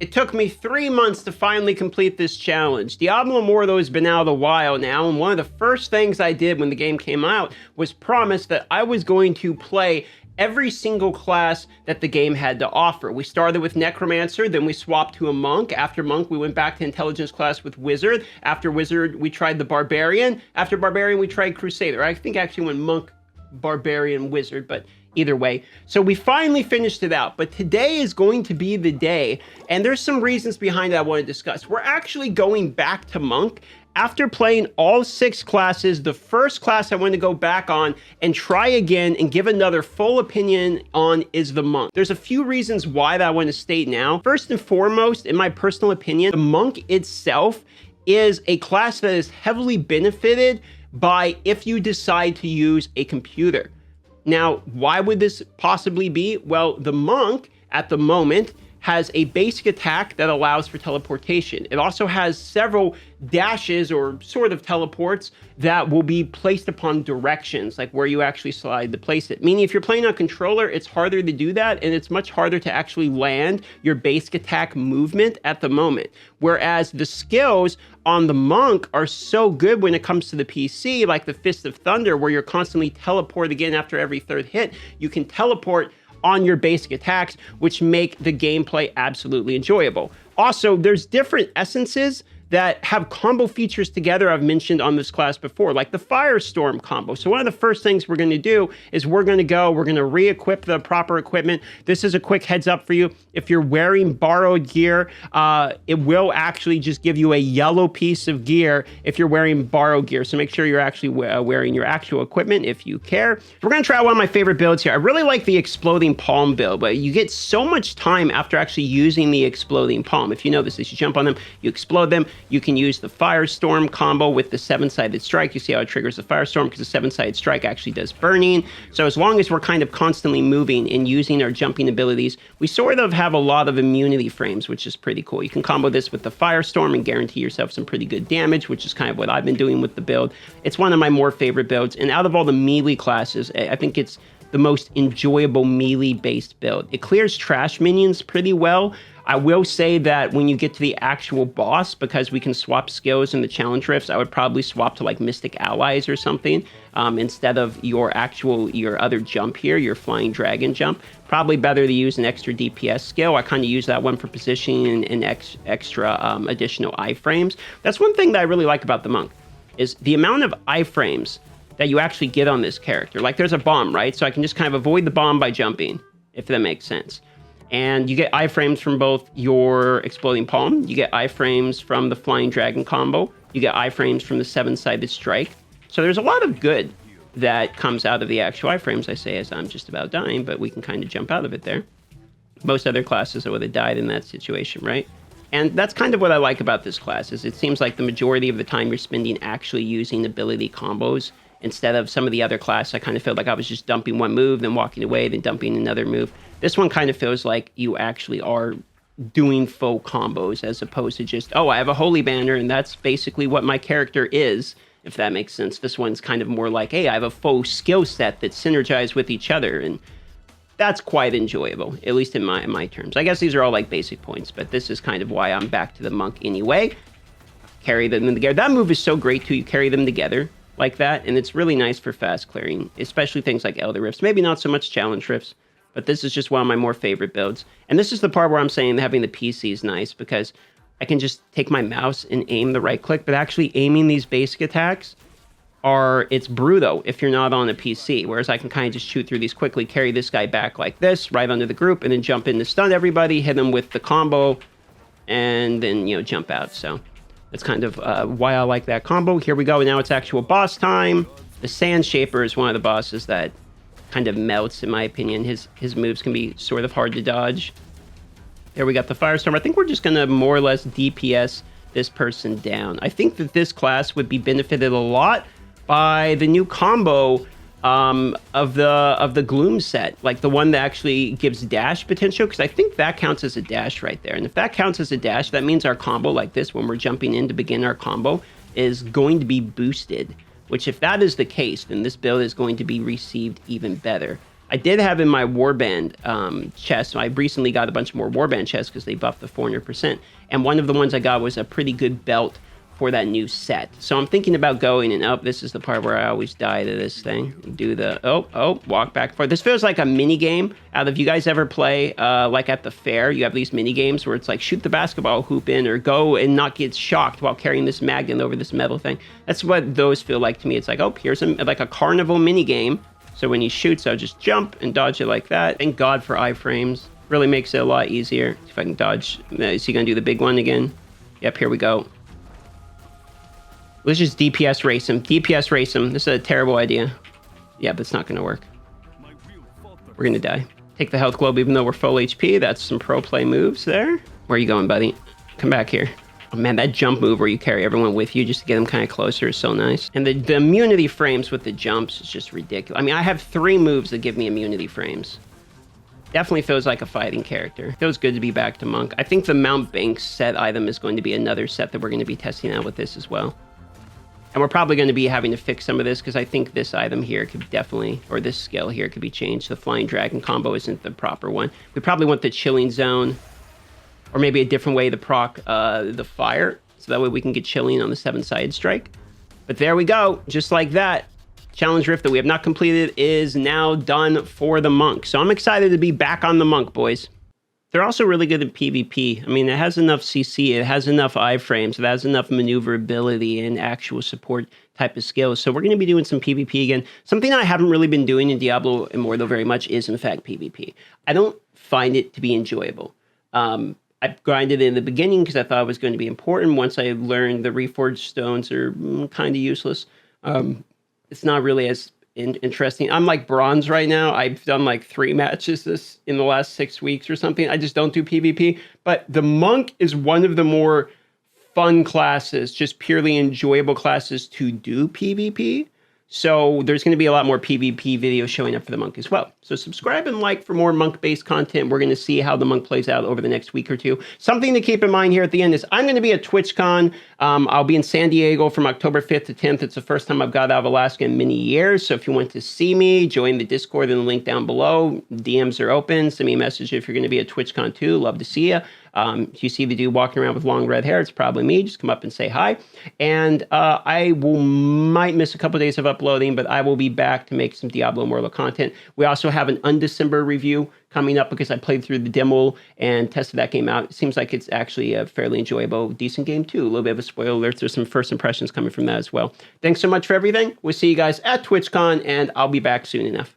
It took me 3 months to finally complete this challenge. Diablo Immortal has been out a while now, and one of the first things I did when the game came out was promise that I was going to play every single class that the game had to offer. We started with Necromancer, then we swapped to a Monk. After Monk, we went back to Intelligence class with Wizard. After Wizard, we tried the Barbarian. After Barbarian, we tried Crusader. I think actually went Monk, Barbarian, Wizard, but either way. So we finally finished it out, but today is going to be the day, and there's some reasons behind it I want to discuss. We're actually going back to Monk. After playing all 6 classes, the first class I want to go back on and try again and give another full opinion on is the Monk. There's a few reasons why that I want to state now. First and foremost, in my personal opinion, the Monk itself is a class that is heavily benefited by if you decide to use a computer. Now, why would this possibly be? Well, the Monk, at the moment, has a basic attack that allows for teleportation. It also has several dashes or sort of teleports that will be placed upon directions, like where you actually slide to place it. Meaning if you're playing on controller, it's harder to do that, and it's much harder to actually land your basic attack movement at the moment. Whereas the skills on the Monk are so good when it comes to the PC, like the Fist of Thunder, where you're constantly teleporting again after every 3rd hit. You can teleport on your basic attacks, which make the gameplay absolutely enjoyable. Also, there's different essences that have combo features together I've mentioned on this class before, like the Firestorm combo. So one of the first things we're going to do is we're going to re-equip the proper equipment. This is a quick heads up for you. If you're wearing borrowed gear, it will actually just give you a yellow piece of gear if you're wearing borrowed gear. So make sure you're actually wearing your actual equipment if you care. We're going to try one of my favorite builds here. I really like the Exploding Palm build, but you get so much time after actually using the Exploding Palm. If you know this, is you jump on them, you explode them. You can use the Firestorm combo with the 7-sided strike. You see how it triggers the Firestorm because the 7-sided strike actually does burning. So as long as we're kind of constantly moving and using our jumping abilities, we sort of have a lot of immunity frames, which is pretty cool. You can combo this with the Firestorm and guarantee yourself some pretty good damage, which is kind of what I've been doing with the build. It's one of my more favorite builds, and out of all the melee classes, I think it's the most enjoyable melee-based build. It clears trash minions pretty well. I will say that when you get to the actual boss, because we can swap skills in the challenge rifts, I would probably swap to like Mystic Allies or something instead of your other jump here, your Flying Dragon jump. Probably better to use an extra DPS skill. I kind of use that one for positioning and extra additional iframes. That's one thing that I really like about the Monk, is the amount of iframes that you actually get on this character. Like there's a bomb, right? So I can just kind of avoid the bomb by jumping, if that makes sense. And you get iframes from both your Exploding Palm, you get iframes from the Flying Dragon combo, you get iframes from the 7-sided strike. So there's a lot of good that comes out of the actual iframes, I say, as I'm just about dying, but we can kind of jump out of it there. Most other classes would have died in that situation, right? And that's kind of what I like about this class, is it seems like the majority of the time you're spending actually using ability combos. Instead of some of the other classes, I kind of felt like I was just dumping one move, then walking away, then dumping another move. This one kind of feels like you actually are doing full combos as opposed to just, oh, I have a Holy Banner, and that's basically what my character is, if that makes sense. This one's kind of more like, hey, I have a full skill set that synergize with each other, and that's quite enjoyable, at least in my terms. I guess these are all like basic points, but this is kind of why I'm back to the Monk anyway. Carry them together. That move is so great, too. You carry them together like that, and it's really nice for fast clearing, especially things like Elder Rifts. Maybe not so much Challenge Rifts, but this is just one of my more favorite builds. And this is the part where I'm saying having the PC is nice, because I can just take my mouse and aim the right click, but actually aiming these basic attacks it's brutal if you're not on a PC, whereas I can kind of just shoot through these quickly, carry this guy back like this, right under the group, and then jump in to stun everybody, hit them with the combo, and then, jump out. So that's kind of why I like that combo. Here we go. Now it's actual boss time. The Sand Shaper is one of the bosses that kind of melts, in my opinion. His moves can be sort of hard to dodge. There we got the Firestorm. I think we're just going to more or less DPS this person down. I think that this class would be benefited a lot by the new combo of the Gloom set, like the one that actually gives dash potential, because I think that counts as a dash right there. And if that counts as a dash, that means our combo like this, when we're jumping in to begin our combo, is going to be boosted, which if that is the case, then this build is going to be received even better. I did have in my Warband chest. I recently got a bunch more Warband chests because they buffed the 400%. And one of the ones I got was a pretty good belt for that new set. So I'm thinking about going and this is the part where I always die to this thing. Do the, walk back and forth. This feels like a mini game. Out of you guys ever play, like at the fair, you have these mini games where it's like shoot the basketball hoop in or go and not get shocked while carrying this magnet over this metal thing. That's what those feel like to me. It's like, here's like a carnival mini game. So when he shoots, I'll just jump and dodge it like that. Thank God for iframes. Really makes it a lot easier. If I can dodge, is he gonna do the big one again? Yep, here we go. Let's just DPS race him. DPS race him. This is a terrible idea. Yeah, but it's not going to work. We're going to die. Take the health globe even though we're full HP. That's some pro play moves there. Where are you going, buddy? Come back here. Oh, man, that jump move where you carry everyone with you just to get them kind of closer is so nice. And the immunity frames with the jumps is just ridiculous. I mean, I have 3 moves that give me immunity frames. Definitely feels like a fighting character. Feels good to be back to Monk. I think the Mount Banks set item is going to be another set that we're going to be testing out with this as well. And we're probably going to be having to fix some of this because I think this item here could definitely, or this skill here could be changed. The Flying Dragon combo isn't the proper one. We probably want the Chilling Zone, or maybe a different way to proc the fire, so that way we can get Chilling on the 7-sided strike. But there we go, just like that. Challenge Rift that we have not completed is now done for the Monk. So I'm excited to be back on the Monk, boys. They're also really good at PvP. I mean, it has enough CC, it has enough iframes, it has enough maneuverability and actual support type of skills. So we're going to be doing some PvP again. Something I haven't really been doing in Diablo Immortal very much is, in fact, PvP. I don't find it to be enjoyable. I grinded in the beginning because I thought it was going to be important. Once I learned the Reforged Stones are kind of useless, it's not really as interesting. I'm like bronze right now. I've done like 3 matches in the last 6 weeks or something. I just don't do PvP. But the Monk is one of the more fun classes, just purely enjoyable classes to do PvP. So there's going to be a lot more PvP videos showing up for the Monk as well. So subscribe and like for more Monk-based content. We're going to see how the Monk plays out over the next week or two. Something to keep in mind here at the end is I'm going to be at TwitchCon. I'll be in San Diego from October 5th to 10th. It's the first time I've got out of Alaska in many years. So if you want to see me, join the Discord in the link down below. DMs are open. Send me a message if you're going to be at TwitchCon too. Love to see you. If you see the dude walking around with long red hair, it's probably me. Just come up and say hi. And I might miss a couple of days of uploading, but I will be back to make some Diablo Immortal content. We also have an Undecember review coming up because I played through the demo and tested that game out. It seems like it's actually a fairly enjoyable, decent game too. A little bit of a spoiler alert. There's some first impressions coming from that as well. Thanks so much for everything. We'll see you guys at TwitchCon, and I'll be back soon enough.